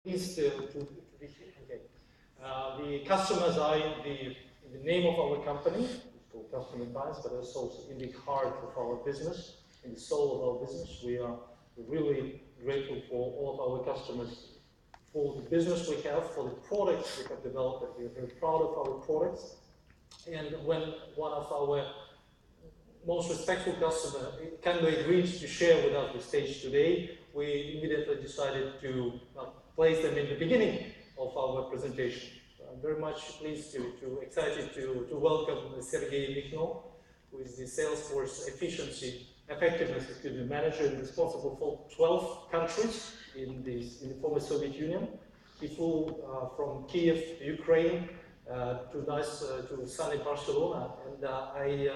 Pleased to be here. Okay. The customers are in the name of our company, it's called Customer Advice, but it's also in the heart of our business, in the soul of our business. We are really grateful for all of our customers, for the business we have, for the products we have developed. We are very proud of our products. And when one of our most respectful customers kindly agreed to share with us the stage today, we immediately decided to place them in the beginning of our presentation. So I'm very much pleased excited to welcome Sergey Mikhno, who is the Salesforce effectiveness manager and responsible for 12 countries in the former Soviet Union. He flew from Kiev, Ukraine, to sunny Barcelona, and I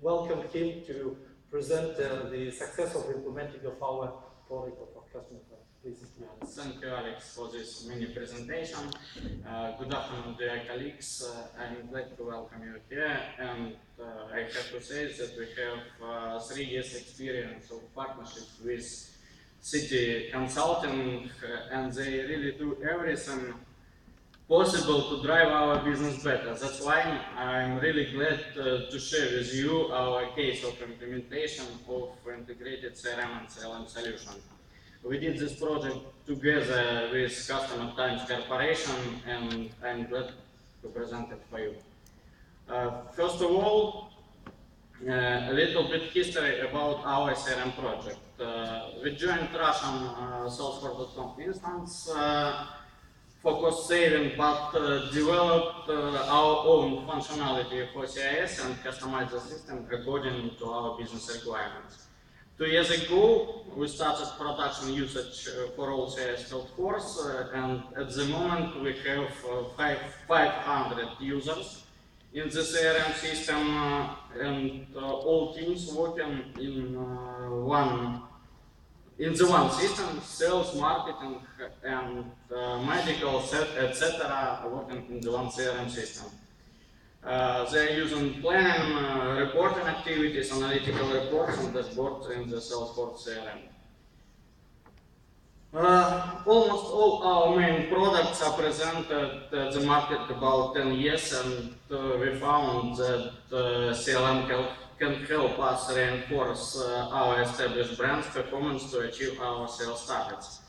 welcome him to present the success of implementing of our product of our customer plan. Please. Thank you, Alex, for this mini presentation. Good afternoon, dear colleagues. I'm glad to welcome you here, and I have to say that we have 3 years experience of partnership with City Consulting, and they really do everything possible to drive our business better. That's why I'm really glad to share with you our case of implementation of integrated CRM and CLM solution. We did this project together with Customer Times Corporation, and I'm glad to present it for you. First of all, a little bit history about our CRM project. We joined Russian Salesforce.com instance for cost saving, but developed our own functionality for CIS and customized the system according to our business requirements. 2 years ago, we started production usage for all CIS field force, and at the moment we have 500 users in the CRM system, and all teams working in the one system, sales, marketing, and medical, etc., working in the one CRM system. They're using planning, reporting activities, analytical reports, and dashboards in the Salesforce CRM. Almost all our main products are presented at the market about 10 years, and we found that CLM can help us reinforce our established brand's performance to achieve our sales targets.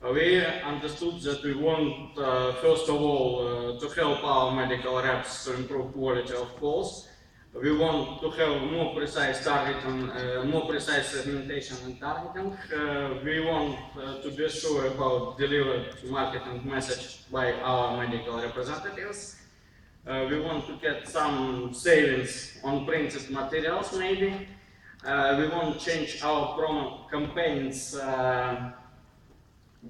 We understood that we want, first of all, to help our medical reps to improve quality of calls. We want to have more precise targeting, more precise segmentation and targeting. We want to be sure about delivered marketing message by our medical representatives. We want to get some savings on printed materials, maybe. We want to change our promo campaigns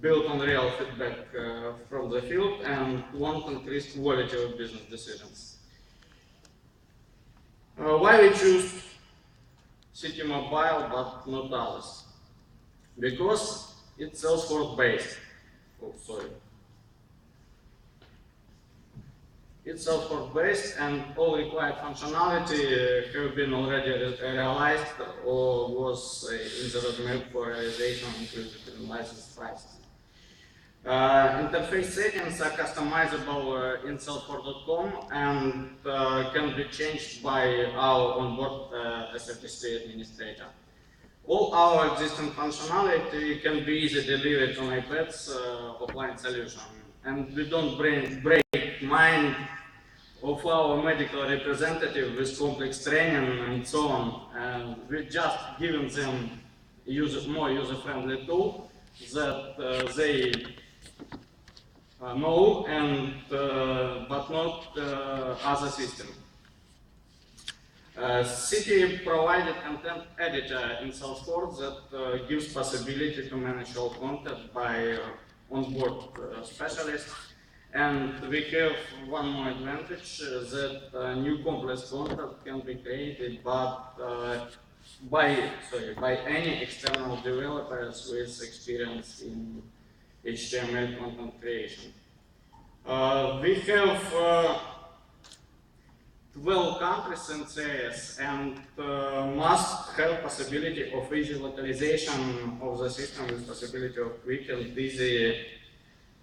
built on real feedback from the field, and want to increase quality of business decisions. Why we choose City Mobile but not others? Because it's Salesforce based. It's Salesforce based, and all required functionality have been already realized or was in the roadmap for realization included in license prices. Interface settings are customizable in Salesforce.com and can be changed by our onboard SFTC administrator. All our existing functionality can be easily delivered on iPad's offline solution, and we don't break mind of our medical representative with complex training and so on. And we're just giving them more user-friendly tool that they know, and but not other system. City provided content editor in Salesforce that gives possibility to manage all content by onboard specialists. And we have one more advantage, that new complex content can be created but by any external developers with experience in HTML content creation. We have 12 countries in CIS and must have possibility of easy localization of the system with possibility of quick and easy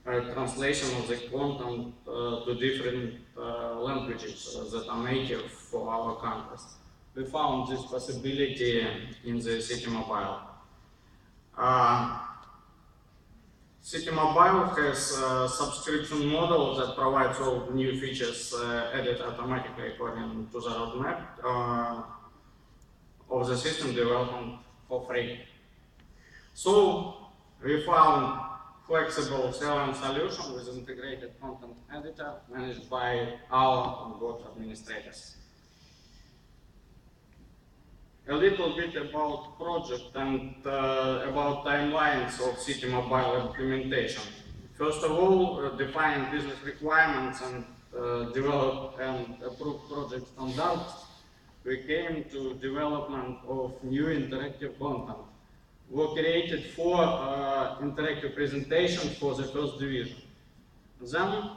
translation of the content to different languages that are native for our countries. We found this possibility in the City Mobile. City Mobile has a subscription model that provides all new features added automatically according to the roadmap of the system development for free. So we found flexible CLM solution with integrated content editor managed by our on-board administrators. A little bit about project and about timelines of City Mobile implementation. First of all, define business requirements and develop and approve project standards. We came to development of new interactive content. We created 4 interactive presentations for the first division. Then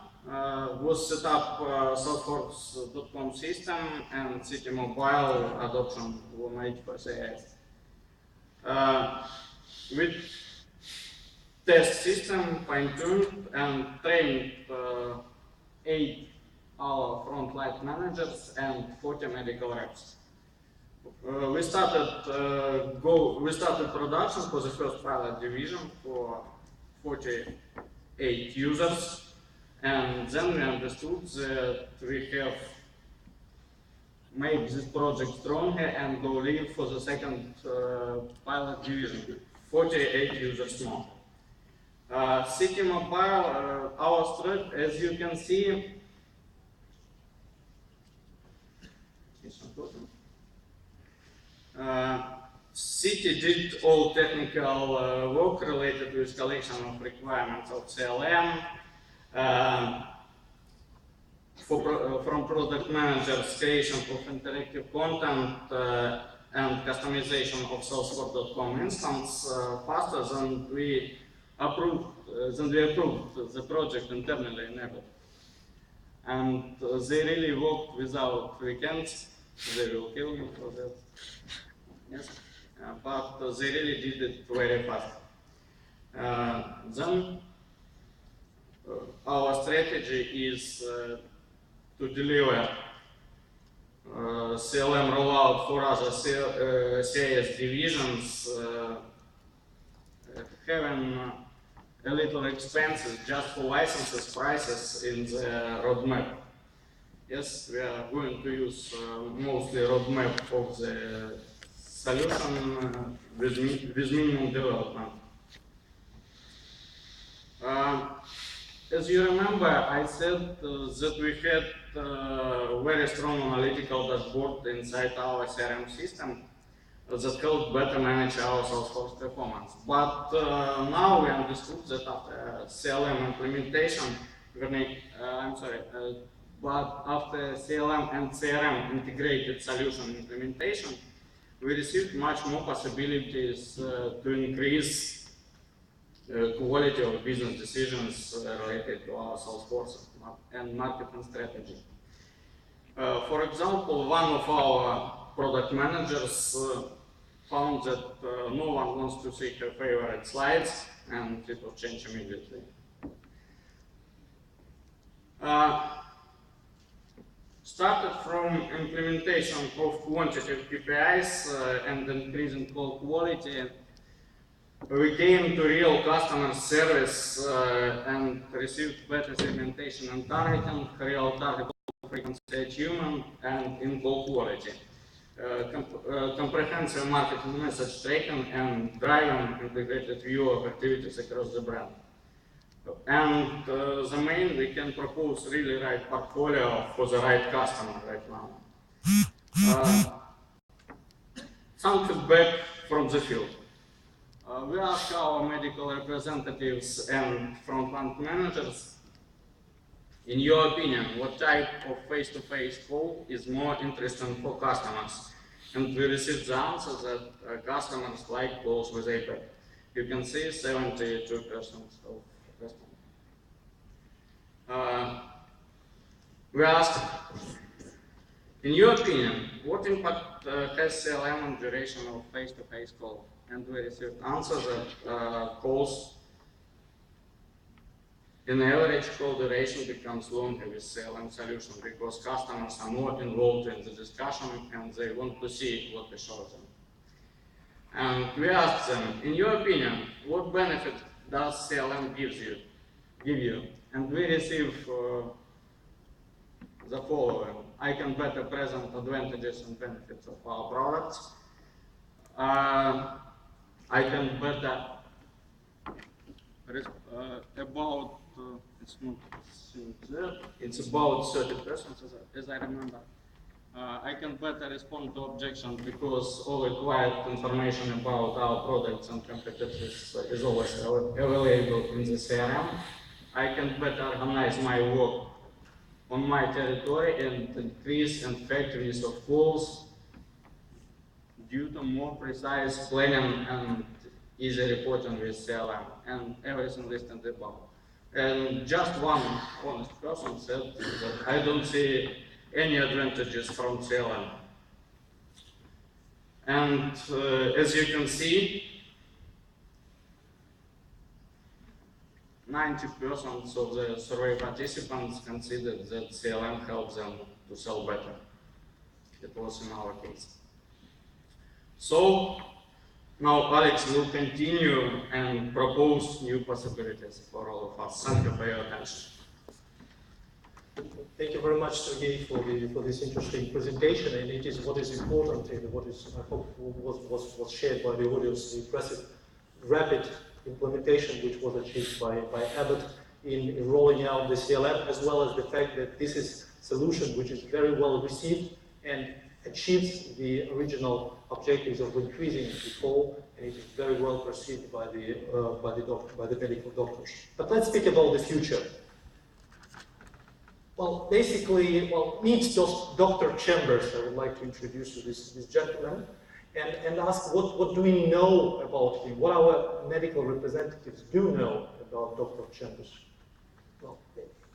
was set up Salesforce.com system and City Mobile adoption were made for CIS. With test system fine-tuned and trained 8 our frontline managers and 40 medical reps. We started production for the first pilot division for 48 users. And then we understood that we have made this project stronger and go live for the second pilot division, 48 users more. City Mobile, our strategy, as you can see, City did all technical work related with collection of requirements of CLM, from product managers, creation of interactive content and customization of Salesforce.com instance faster than we approved the project internally enabled. And they really worked without weekends. They will kill me for that. Yes, but they really did it very fast. Then our strategy is to deliver CLM rollout for other CIS divisions, having a little expenses just for licenses prices in the roadmap. Yes, we are going to use mostly roadmap of the solution with minimum development. As you remember, I said that we had very strong analytical dashboard inside our CRM system that helped better manage our Salesforce performance. But now we understood that after CLM implementation, but after CLM and CRM integrated solution implementation, we received much more possibilities to increase quality of business decisions related to our Salesforce and marketing strategy. For example, one of our product managers found that no one wants to see her favorite slides, and it will change immediately. Started from implementation of quantitative KPIs and increasing call quality. We came to real customer service and received better segmentation and targeting, real target frequency achievement, and in-call quality. Comprehensive marketing message tracking and driving integrated view of activities across the brand. And the main, we can propose really right portfolio for the right customer right now. Some feedback from the field. We ask our medical representatives and frontline managers, in your opinion, what type of face-to-face call is more interesting for customers? And we received the answer that customers like calls with iPad. You can see 72% of customers. We asked In your opinion, what impact has CLM on duration of face-to-face call? And we received answers that calls in average call duration becomes longer with CLM solution because customers are more involved in the discussion and they want to see what we show them. And we asked them, in your opinion, what benefit does CLM give you? And we receive the following. I can better present advantages and benefits of our products. I can better it's about 30%, as I remember. I can better respond to objections because all required information about our products and competitors is always available in the CRM. I can better organize my work on my territory and increase effectiveness of calls due to more precise planning and easy reporting with CLM and everything listed above. And just one honest person said that I don't see any advantages from CLM. And as you can see, 90% of the survey participants considered that CLM helps them to sell better. It was in our case. So now Alex will continue and propose new possibilities for all of us. Thank you for your attention. Thank you very much, Sergey, for this interesting presentation. And it is what is important and what is, I hope, was shared by the audience, the impressive, rapid implementation which was achieved by Abbott in rolling out the CLM, as well as the fact that this is a solution which is very well received and achieves the original objectives of increasing the call, and it is very well perceived by the medical doctors. But let's speak about the future. Well, basically, meet Dr. Chambers. I would like to introduce you this gentleman and ask what do we know about him? What our medical representatives do know about Dr. Chambers? Well,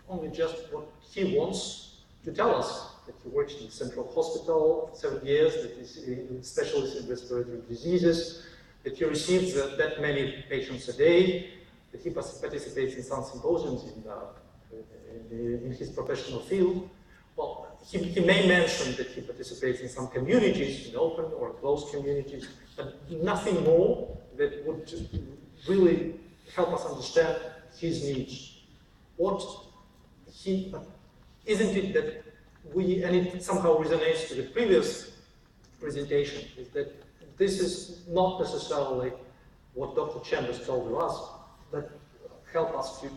only just what he wants to tell us. That he works in Central Hospital for 7 years, that he's a specialist in respiratory diseases, that he receives that many patients a day, that he participates in some symposiums in his professional field. Well, he may mention that he participates in some communities, in open or closed communities, but nothing more that would really help us understand his needs. Isn't it that and it somehow resonates to the previous presentation, is that this is not necessarily what Dr. Chambers told us, but help us to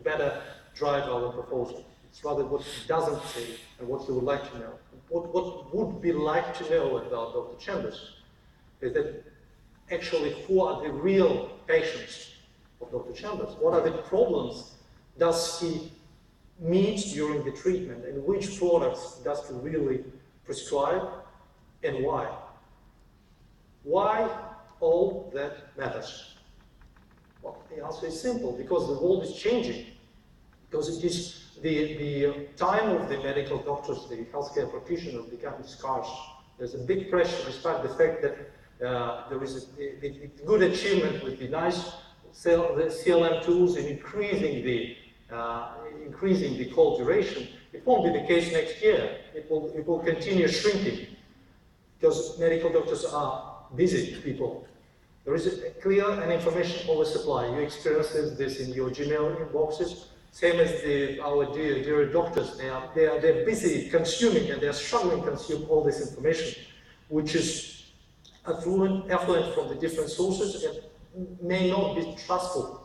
better drive our proposal. It's rather what he doesn't say and what he would like to know. What would we like to know about Dr. Chambers is that actually who are the real patients of Dr. Chambers? What are the problems does he meet during the treatment, and which products does he really prescribe, and why? Why all that matters? Well, the answer is simple, because the world is changing. Because it is the time of the medical doctors, the healthcare practitioners becoming scarce. There's a big pressure despite the fact that there is a good achievement with the nice CLM tools in increasing the call duration. It won't be the case next year. It will continue shrinking because medical doctors are busy people. There is a clear and information oversupply. You experience this in your Gmail inboxes. Same as our dear doctors. They're busy consuming and they're struggling to consume all this information, which is affluent from the different sources and may not be trustful.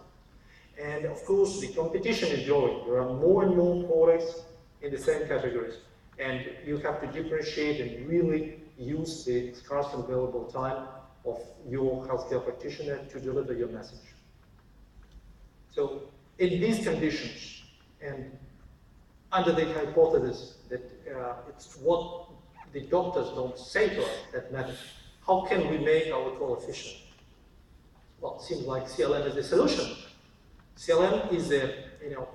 And of course, the competition is growing. There are more and more products in the same categories. And you have to differentiate and really use the scarce and available time of your healthcare practitioner to deliver your message. So in these conditions, and under the hypothesis that it's what the doctors don't say to us that matters, how can we make our call efficient? Well, it seems like CLM is the solution. CLM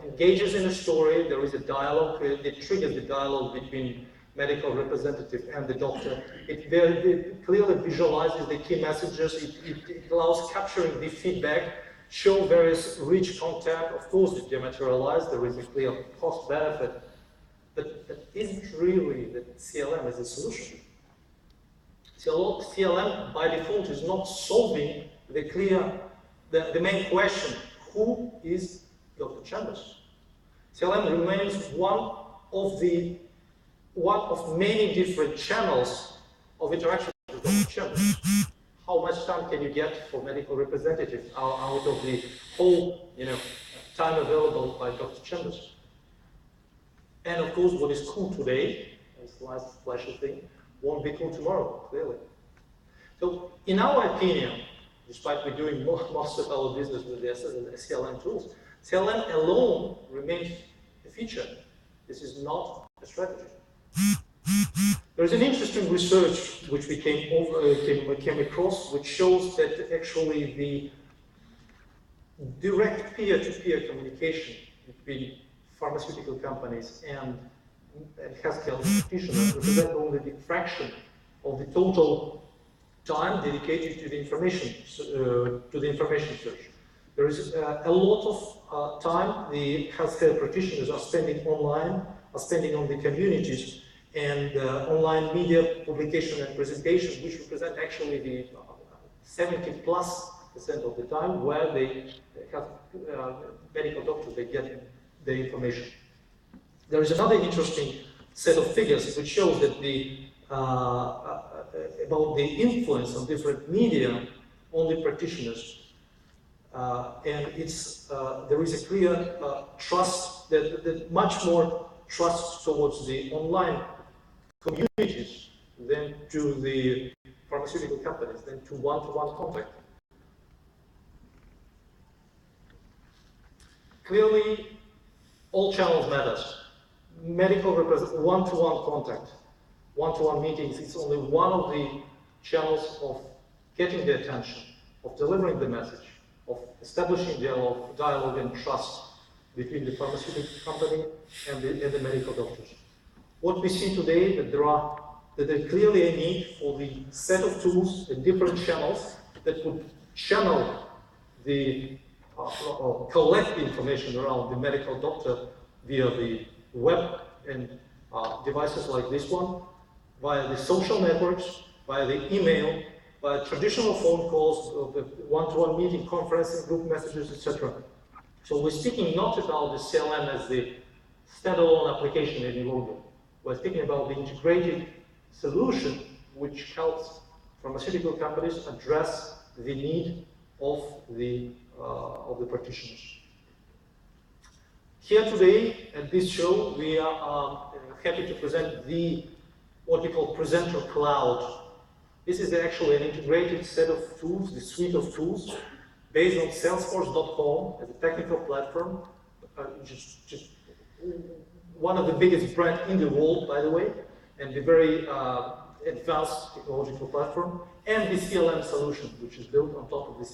engages in a story. There is a dialogue. It triggers the dialogue between medical representative and the doctor. It clearly visualizes the key messages. It allows capturing the feedback, show various rich content. Of course, it dematerialized. There is a clear cost benefit, but that isn't really that CLM is a solution. CLM by default is not solving the main question: who is Dr. Chambers? CLM remains one of many different channels of interaction with Dr. Chambers. How much time can you get for medical representatives out of the whole, time available by Dr. Chambers? And of course, what is cool today, as the last flashy thing, won't be cool tomorrow, clearly. So, in our opinion, despite we doing most of our business with the CLM tools, CLM alone remains a feature. This is not a strategy. There's an interesting research which we came across, which shows that actually the direct peer-to-peer communication between pharmaceutical companies and healthcare practitioners represent only the fraction of the total time dedicated to the information search. There is a lot of time the healthcare practitioners are spending online, are spending on the communities and online media publication and presentation, which represent actually the 70+% of the time where they have medical doctors, they get the information. There is another interesting set of figures which shows that about the influence of different media on the practitioners. And there is a clear trust, that much more trust towards the online communities than to the pharmaceutical companies, than to one-to-one contact. Clearly, all channels matters. Medical represents one-to-one contact. One-to-one meetings is only one of the channels of getting the attention, of delivering the message, of establishing dialogue and trust between the pharmaceutical company and the medical doctors. What we see today that there's clearly a need for the set of tools and different channels that would channel or collect the information around the medical doctor via the web and devices like this one, via the social networks, via the email, via traditional phone calls, one-to-one meeting, conferencing, group messages, etc. So we're speaking not about the CLM as the standalone application any longer. We're speaking about the integrated solution which helps pharmaceutical companies address the need of the practitioners. Here today at this show, we are happy to present what we call Presenter Cloud. This is actually an integrated set of tools, the suite of tools, based on Salesforce.com as a technical platform, just one of the biggest brands in the world, by the way, and the very advanced technological platform, and the CLM solution, which is built on top of the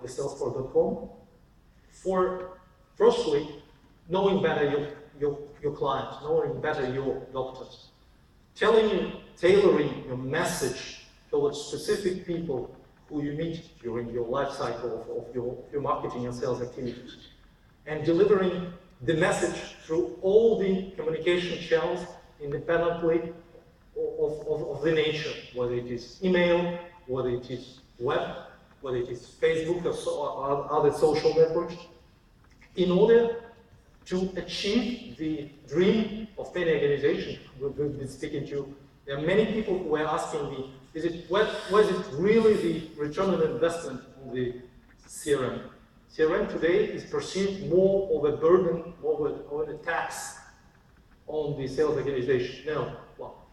Salesforce.com, for firstly knowing better your clients, knowing better your doctors, tailoring your message towards specific people who you meet during your life cycle of your marketing and sales activities, and delivering the message through all the communication channels independently of the nature, whether it is email, whether it is web, whether it is Facebook or other social networks, in order to achieve the dream of many organizations we've been speaking to. There are many people who are asking me, was it really the return on investment on the CRM? CRM today is perceived more of a burden, more of a tax on the sales organization. No, well,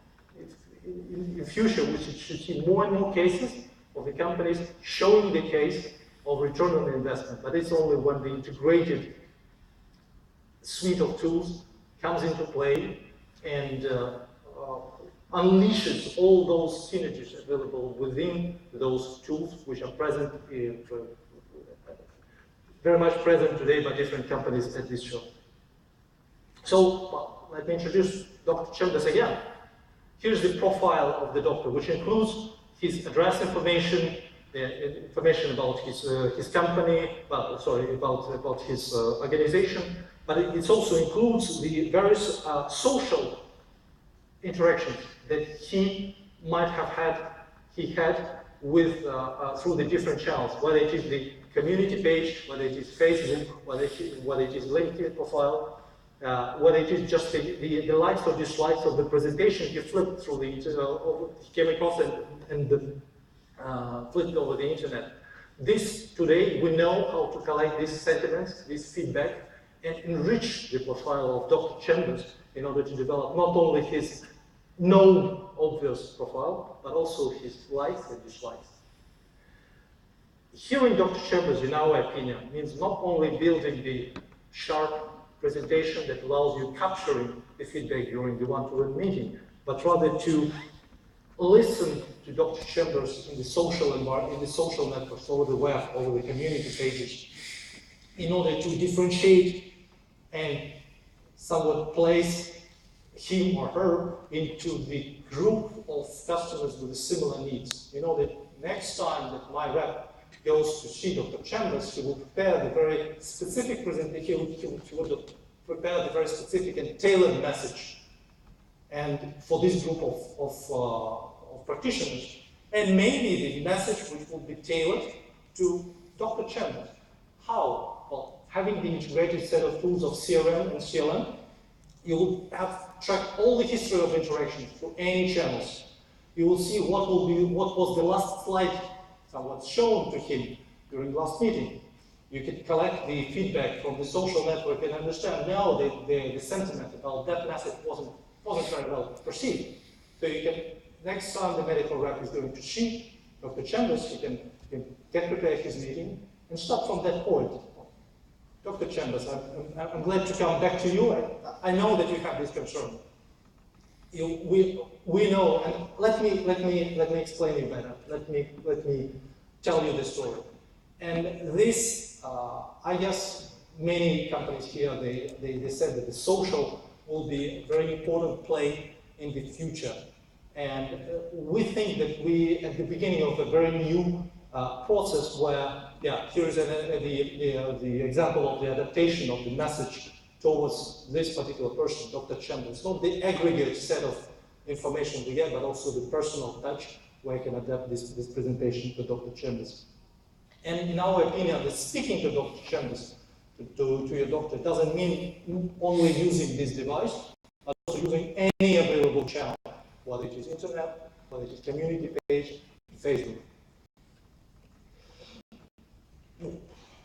in future we should see more and more cases of the companies showing the case of return on investment, but it's only when the integrated suite of tools comes into play and unleashes all those synergies available within those tools, which are present, very much present today by different companies at this show. So, let me introduce Dr. Chambers again. Here's the profile of the doctor, which includes his address information, information about his company, well, sorry, about his organization, but it also includes the various social interactions that he might have had, with through the different channels, whether it is the community page, whether it is Facebook, whether it is LinkedIn profile, whether it is just the likes or dislikes of the presentation he flipped through the he came across and flipped over the internet. This today we know how to collect these sentiments, this feedback, and enrich the profile of Dr. Chambers in order to develop not only his known obvious profile, but also his likes and dislikes. Hearing Dr. Chambers, in our opinion, means not only building the sharp presentation that allows you capturing the feedback during the one-to-one meeting, but rather to listen to Dr. Chambers in the social environment, in the social networks, over the web, over the community pages, in order to differentiate and somewhat place him or her into the group of customers with similar needs. You know that next time that my rep goes to see Dr. Chambers, he will prepare the very specific presentation, he will prepare the very specific and tailored message, and for this group of practitioners, and maybe the message which will be tailored to Dr. Chambers. How? Well, having the integrated set of tools of CRM and CLM, you will have tracked all the history of interactions through any channels. You will see what was the last slide somewhat shown to him during last meeting. You can collect the feedback from the social network and understand now the sentiment about that message wasn't very well perceived. So you can, next time the medical rep is going to see Dr. Chambers, he can get prepared his meeting and start from that point. Dr. Chambers, I'm glad to come back to you. I know that you have this concern. We know, and let me explain it better. Let me tell you the story. And this, I guess, many companies here they said that the social will be a very important play in the future. And we think that we at the beginning of a very new process where, here is the example of the adaptation of the message towards this particular person, Dr. Chambers. Not the aggregate set of information we get, but also the personal touch where I can adapt this presentation to Dr. Chambers. And in our opinion, the speaking to Dr. Chambers, to your doctor, doesn't mean only using this device, but also using any available channel, whether it is internet, whether it is community page, Facebook.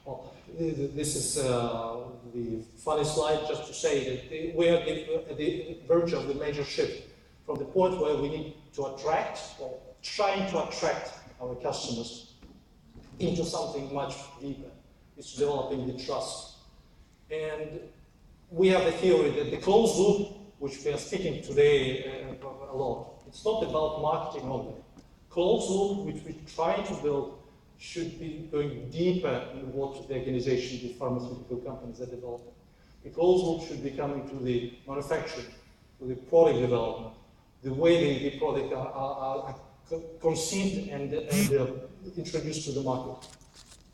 Well, this is the funny slide just to say that we are at the verge of the major shift from the point where we need to attract, or trying to attract our customers into something much deeper. It's developing the trust. And we have the theory that the closed loop, which we are speaking today a lot, it's not about marketing only. Closed loop, which we're trying to build, should be going deeper in what the organization, the pharmaceutical companies are developing. The closed loop should be coming to the manufacturing, to the product development, the way the product are conceived and introduced to the market.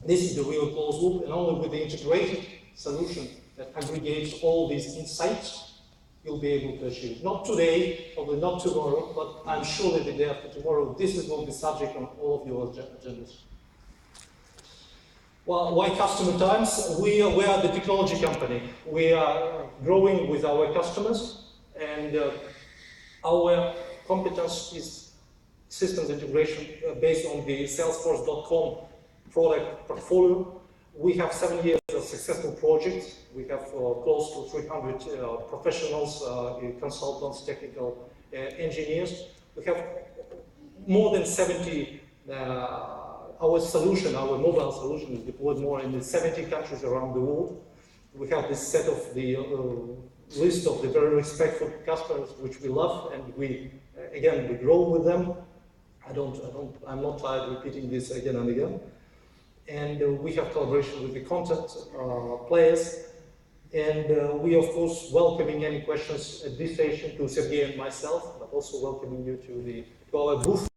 This is the real closed loop, and only with the integrated solution that aggregates all these insights, you'll be able to achieve it. Not today, probably not tomorrow, but I'm sure that the day after tomorrow, this is will be subject on all of your agendas. Well, why customer times? We are the technology company. We are growing with our customers, and our competence is systems integration based on the Salesforce.com product portfolio. We have 7 years of successful projects. We have close to 300 professionals, consultants, technical engineers. We have more than 70 our solution, our mobile solution is deployed more in 70 countries around the world. We have this set of the list of the very respectful customers which we love, and we grow with them. I'm not tired repeating this again and again. And we have collaboration with the content players. And we, of course, welcoming any questions at this station to Sergey and myself, but also welcoming you to our booth.